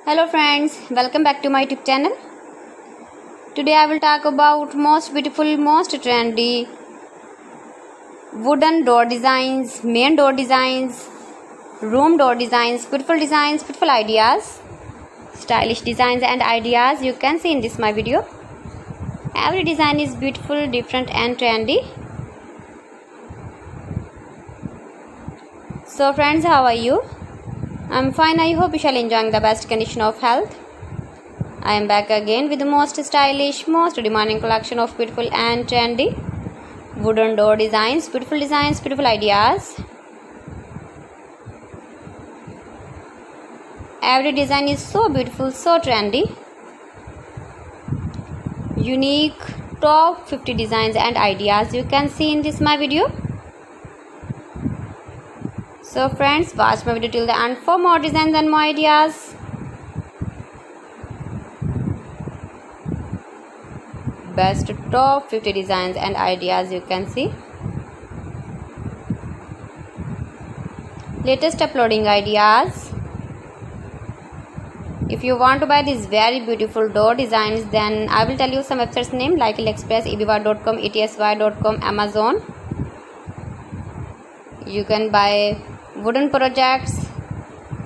Hello friends, welcome back to my YouTube channel. Today I will talk about most beautiful, most trendy wooden door designs, main door designs, room door designs, beautiful ideas, stylish designs and ideas you can see in this my video. Every design is beautiful, different and trendy. So friends, how are you? I'm fine. I hope you shall enjoying the best condition of health. I am back again with the most stylish, most demanding collection of beautiful and trendy wooden door designs, beautiful ideas. Every design is so beautiful, so trendy. Unique top 50 designs and ideas you can see in this my video. So friends, watch my video till the end for more designs and more ideas. Best top 50 designs and ideas you can see. Latest uploading ideas. If you want to buy these very beautiful door designs, then I will tell you some websites name like AliExpress, eBay.com, ETSY.com, Amazon. You can buy wooden projects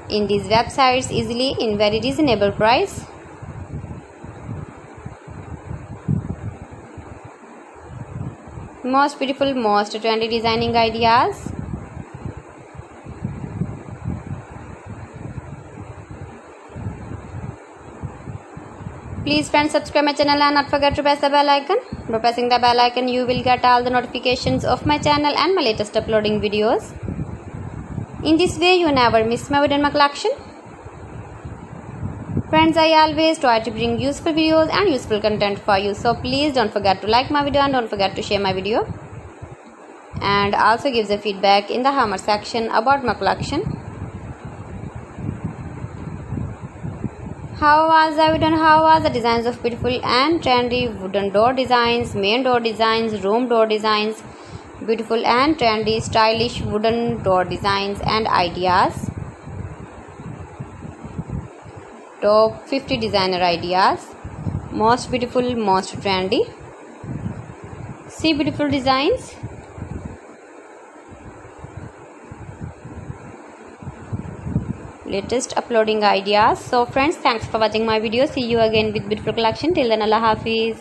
in these websites easily in very reasonable price. Most beautiful, most trendy designing ideas. Please friends, subscribe my channel and not forget to press the bell icon. By pressing the bell icon you will get all the notifications of my channel and my latest uploading videos. In this way you never miss my video and my collection. Friends, I always try to bring useful videos and useful content for you. So please don't forget to like my video and don't forget to share my video. And also give the feedback in the comment section about my collection. How was the video and how was the designs of beautiful and trendy wooden door designs, main door designs, room door designs, beautiful and trendy stylish wooden door designs and ideas. Top 50 designer ideas. Most beautiful, most trendy. See beautiful designs. Latest uploading ideas. So friends, thanks for watching my video. See you again with beautiful collection. Till then, Allah Hafiz.